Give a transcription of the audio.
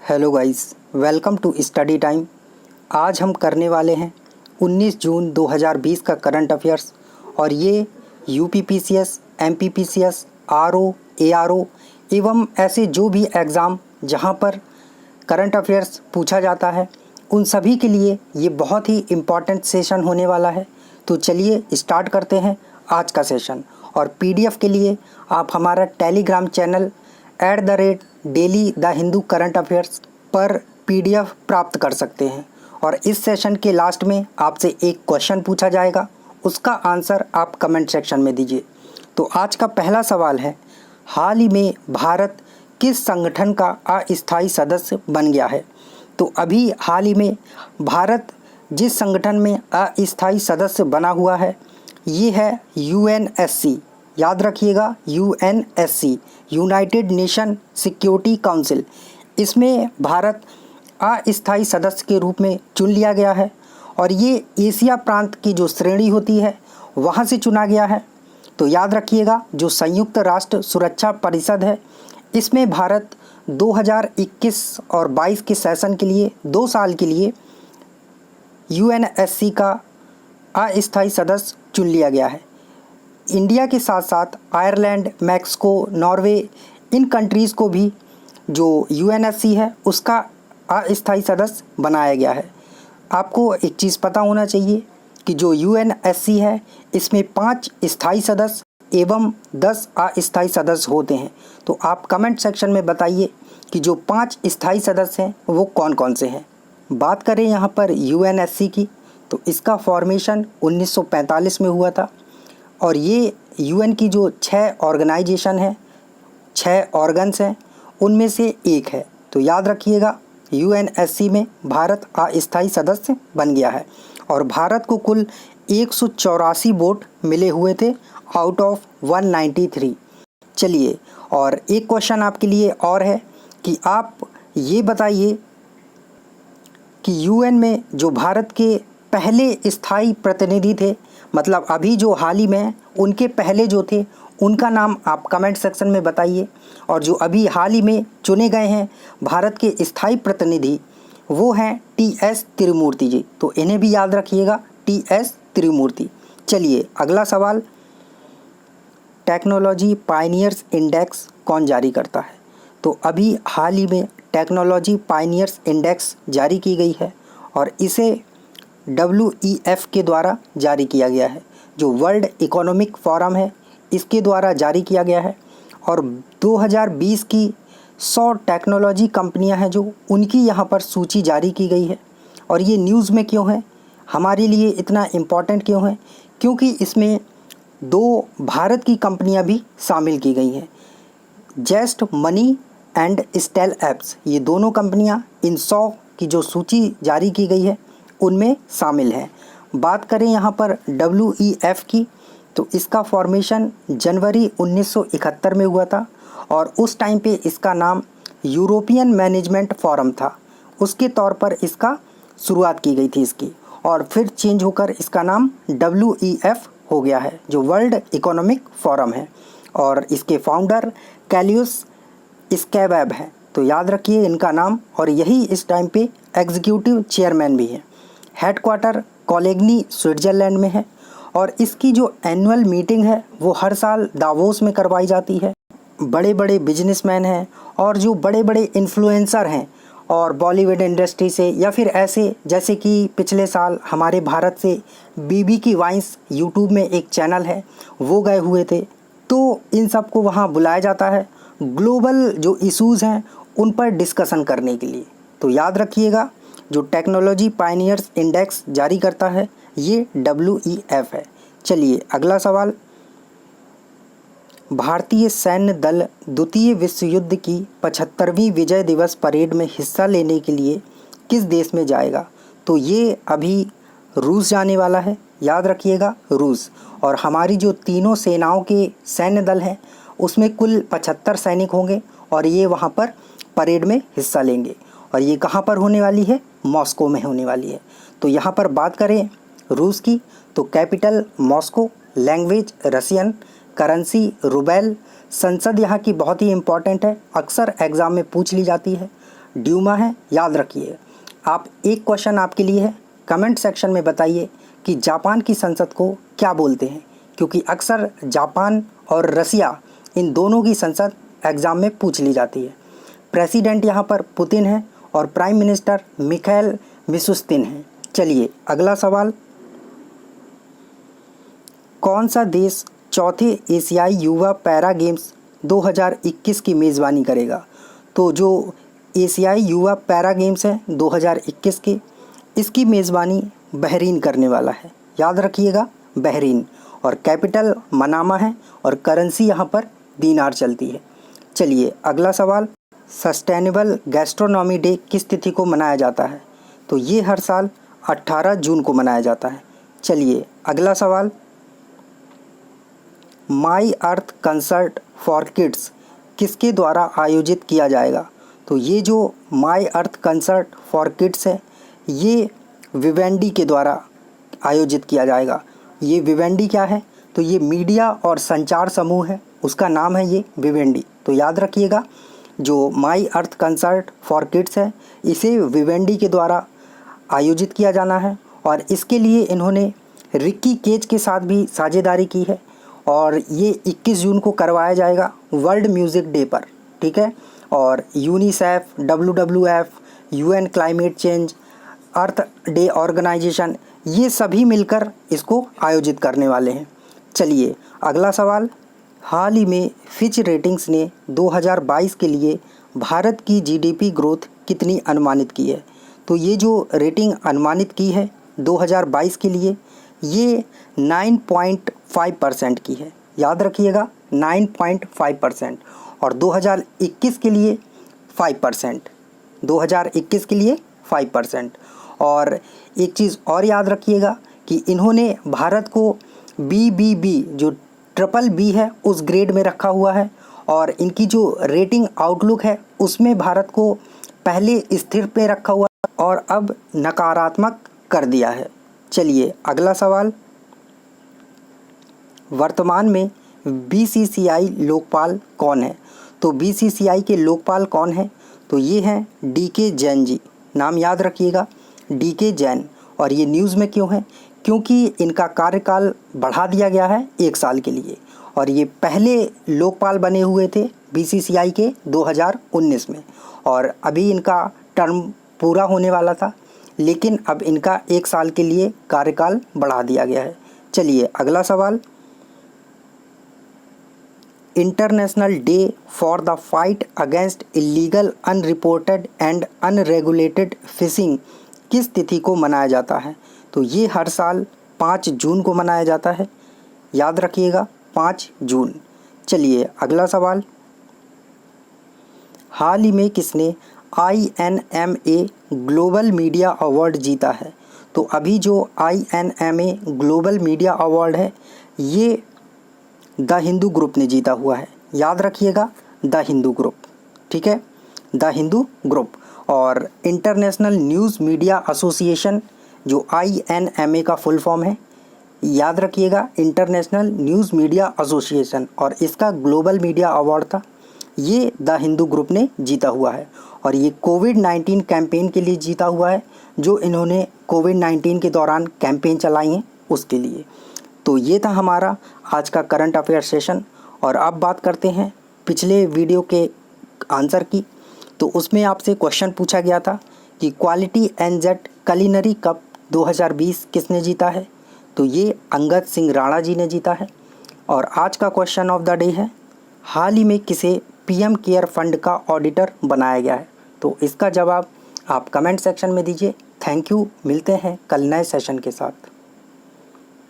Hello guys, welcome to study time. आज हम करने वाले हैं 19 जून 2020 का करंट अफेयर्स और ये यूपीपीसीएस, एमपीपीसीएस, आरओ, एआरओ एवं ऐसे जो भी एग्ज़ाम जहां पर करंट अफेयर्स पूछा जाता है उन सभी के लिए ये बहुत ही इम्पॉर्टेंट सेशन होने वाला है। तो चलिए स्टार्ट करते हैं आज का सेशन। और पीडीएफ के लिए आप हमारा Telegram channel @daily the Hindu current affairs पर पीडीएफ प्राप्त कर सकते हैं। और इस सेशन के लास्ट में आपसे एक क्वेश्चन पूछा जाएगा, उसका आंसर आप कमेंट सेक्शन में दीजिए। तो आज का पहला सवाल है, हाल ही में भारत किस संगठन का अस्थायी सदस्य बन गया है? तो अभी हाल ही में भारत जिस संगठन में अस्थायी सदस्य बना हुआ है ये है यूएनएससी। याद रखिएगा, UNSC, United nation security council. इसमें भारत अस्थायी सदस्य के रूप में चुन लिया गया है और ये एशिया प्रांत की जो श्रेणी होती है वहाँ से चुना गया है। तो याद रखिएगा, जो संयुक्त राष्ट्र सुरक्षा परिषद है इसमें भारत 2021 और 22 के सेशन के लिए 2 साल के लिए यूएनएससी का अस्थायी सदस्य चुन लिया गया है। इंडिया के साथ साथ आयरलैंड, मैक्सिको, नॉर्वे, इन कंट्रीज़ को भी जो यूएनएससी है उसका अस्थायी सदस्य बनाया गया है। आपको एक चीज़ पता होना चाहिए कि जो यूएनएससी है इसमें 5 स्थायी सदस्य एवं 10 अस्थायी सदस्य होते हैं। तो आप कमेंट सेक्शन में बताइए कि जो 5 स्थायी सदस्य हैं वो कौन कौन से हैं। बात करें यहाँ पर यूएनएससी की, तो इसका फॉर्मेशन 1945 में हुआ था और ये यूएन की जो 6 ऑर्गेनाइजेशन हैं, 6 ऑर्गन्स हैं, उनमें से एक है। तो याद रखिएगा, यूएनएससी में भारत अस्थायी सदस्य बन गया है और भारत को कुल 184 वोट मिले हुए थे आउट ऑफ 193। चलिए, और एक क्वेश्चन आपके लिए और है कि आप ये बताइए कि यूएन में जो भारत के पहले स्थायी प्रतिनिधि थे, मतलब अभी जो हाल ही में उनके पहले जो थे उनका नाम आप कमेंट सेक्शन में बताइए। और जो अभी हाल ही में चुने गए हैं भारत के स्थायी प्रतिनिधि वो हैं टीएस तिरुमूर्ति जी। तो इन्हें भी याद रखिएगा, टीएस तिरुमूर्ति। चलिए अगला सवाल, टेक्नोलॉजी पायनियर्स इंडेक्स कौन जारी करता है? तो अभी हाल ही में टेक्नोलॉजी पायनियर्स इंडेक्स जारी की गई है और इसे WEF के द्वारा जारी किया गया है, जो वर्ल्ड इकोनॉमिक फोरम है इसके द्वारा जारी किया गया है। और 2020 की 100 टेक्नोलॉजी कंपनियां हैं जो उनकी यहाँ पर सूची जारी की गई है। और ये न्यूज़ में क्यों है, हमारे लिए इतना इम्पोर्टेंट क्यों है? क्योंकि इसमें 2 भारत की कंपनियां भी शामिल की गई हैं, जेस्ट मनी एंड स्टेल एप्स। ये दोनों कंपनियां इन 100 की जो सूची जारी की गई है उनमें शामिल हैं। बात करें यहाँ पर WEF की, तो इसका फॉर्मेशन जनवरी 1971 में हुआ था और उस टाइम पे इसका नाम यूरोपियन मैनेजमेंट फोरम था। उसके तौर पर इसका शुरुआत की गई थी इसकी, और फिर चेंज होकर इसका नाम WEF हो गया है, जो वर्ल्ड इकोनॉमिक फोरम है। और इसके फाउंडर कैलियस स्कैबैब हैं। तो याद रखिए इनका नाम, और यही इस टाइम पे एग्जीक्यूटिव चेयरमैन भी हैं। हेडक्वार्टर कोलोग्नी स्विट्ज़रलैंड में है और इसकी जो एनुअल मीटिंग है वो हर साल दावोस में करवाई जाती है। बड़े बड़े बिजनेसमैन हैं और जो बड़े बड़े इन्फ्लुएंसर हैं और बॉलीवुड इंडस्ट्री से, या फिर ऐसे जैसे कि पिछले साल हमारे भारत से बीबी की वाइन्स यूट्यूब में एक चैनल है वो गए हुए थे। तो इन सब को वहाँ बुलाया जाता है ग्लोबल जो इश्यूज़ हैं उन पर डिस्कशन करने के लिए। तो याद रखिएगा, जो टेक्नोलॉजी पायनियर्स इंडेक्स जारी करता है ये WEF है। चलिए अगला सवाल, भारतीय सैन्य दल द्वितीय विश्व युद्ध की 75वीं विजय दिवस परेड में हिस्सा लेने के लिए किस देश में जाएगा? तो ये अभी रूस जाने वाला है। याद रखिएगा, रूस। और हमारी जो तीनों सेनाओं के सैन्य दल हैं उसमें कुल 75 सैनिक होंगे और ये वहाँ पर परेड में हिस्सा लेंगे। और ये कहाँ पर होने वाली है? मॉस्को में होने वाली है। तो यहाँ पर बात करें रूस की, तो capital Moscow, language Russian, currency rouble, संसद यहाँ की बहुत ही इम्पॉर्टेंट है, अक्सर एग्ज़ाम में पूछ ली जाती है। ड्यूमा है, याद रखिए। आप एक क्वेश्चन आपके लिए है, कमेंट सेक्शन में बताइए कि जापान की संसद को क्या बोलते हैं, क्योंकि अक्सर जापान और रसिया इन दोनों की संसद एग्ज़ाम में पूछ ली जाती है। प्रेसिडेंट यहाँ पर पुतिन है और प्राइम मिनिस्टर मिखाइल मिशुस्तिन है। चलिए अगला सवाल, कौन सा देश चौथे एशियाई युवा पैरा गेम्स 2021 की मेज़बानी करेगा? तो जो एशियाई युवा पैरा गेम्स हैं 2021 के, इसकी मेज़बानी बहरीन करने वाला है, याद रखिएगा बहरीन। और कैपिटल मनामा है और करेंसी यहाँ पर दीनार चलती है। चलिए अगला सवाल, सस्टेनेबल गैस्ट्रोनॉमी डे किस तिथि को मनाया जाता है? तो ये हर साल 18 जून को मनाया जाता है। चलिए अगला सवाल, माई अर्थ कंसर्ट फॉर किड्स किसके द्वारा आयोजित किया जाएगा? तो ये जो माई अर्थ कंसर्ट फॉर किड्स है, ये विवेंडी के द्वारा आयोजित किया जाएगा। ये विवेंडी क्या है? तो ये मीडिया और संचार समूह है, उसका नाम है ये विवेंडी। तो याद रखिएगा, जो माई अर्थ कंसर्ट फॉर किड्स है, इसे विवेंडी के द्वारा आयोजित किया जाना है। और इसके लिए इन्होंने रिक्की केज के साथ भी साझेदारी की है और ये 21 जून को करवाया जाएगा वर्ल्ड म्यूज़िक डे पर, ठीक है। और UNICEF, WWF, UN climate change, earth day organisation, ये सभी मिलकर इसको आयोजित करने वाले हैं। चलिए अगला सवाल, हाल ही में फिच रेटिंग्स ने 2022 के लिए भारत की GDP ग्रोथ कितनी अनुमानित की है? तो ये जो रेटिंग अनुमानित की है 2022 के लिए, ये 9.5% की है, याद रखिएगा 9.5%। और 2021 के लिए 5%, 2021 के लिए 5%। और एक चीज़ और याद रखिएगा कि इन्होंने भारत को BBB, जो BBB है, उस ग्रेड में रखा हुआ है। और इनकी जो रेटिंग आउटलुक है उसमें भारत को पहले स्थिर पे रखा हुआ और अब नकारात्मक कर दिया है। चलिए अगला सवाल, वर्तमान में BCCI लोकपाल कौन है? तो BCCI के लोकपाल कौन है? तो ये हैं DK जैन जी, नाम याद रखिएगा DK जैन। और ये न्यूज़ में क्यों है? क्योंकि इनका कार्यकाल बढ़ा दिया गया है 1 साल के लिए और ये पहले लोकपाल बने हुए थे BCCI के 2019 में और अभी इनका टर्म पूरा होने वाला था, लेकिन अब इनका 1 साल के लिए कार्यकाल बढ़ा दिया गया है। चलिए अगला सवाल, international day for the fight against illegal, unreported and unregulated fishing किस तिथि को मनाया जाता है? तो ये हर साल 5 जून को मनाया जाता है, याद रखिएगा 5 जून। चलिए अगला सवाल, हाल ही में किसने INMA ग्लोबल मीडिया अवार्ड जीता है? तो अभी जो INMA ग्लोबल मीडिया अवार्ड है, ये द हिंदू ग्रुप ने जीता हुआ है, याद रखिएगा द हिंदू ग्रुप, ठीक है, द हिंदू ग्रुप। और इंटरनेशनल न्यूज़ मीडिया एसोसिएशन, जो INMA का फुल फॉर्म है, याद रखिएगा इंटरनेशनल न्यूज़ मीडिया एसोसिएशन, और इसका ग्लोबल मीडिया अवार्ड था, ये द हिंदू ग्रुप ने जीता हुआ है। और ये कोविड-19 कैंपेन के लिए जीता हुआ है, जो इन्होंने कोविड-19 के दौरान कैंपेन चलाई हैं उसके लिए। तो ये था हमारा आज का करंट अफेयर सेशन। और अब बात करते हैं पिछले वीडियो के आंसर की। तो उसमें आपसे क्वेश्चन पूछा गया था कि क्वालिटी NZ कुलिनरी कप 2020 किसने जीता है? तो ये अंगद सिंह राणा जी ने जीता है। और आज का क्वेश्चन ऑफ द डे है, हाल ही में किसे PM केयर फंड का ऑडिटर बनाया गया है? तो इसका जवाब आप कमेंट सेक्शन में दीजिए। थैंक यू, मिलते हैं कल नए सेशन के साथ।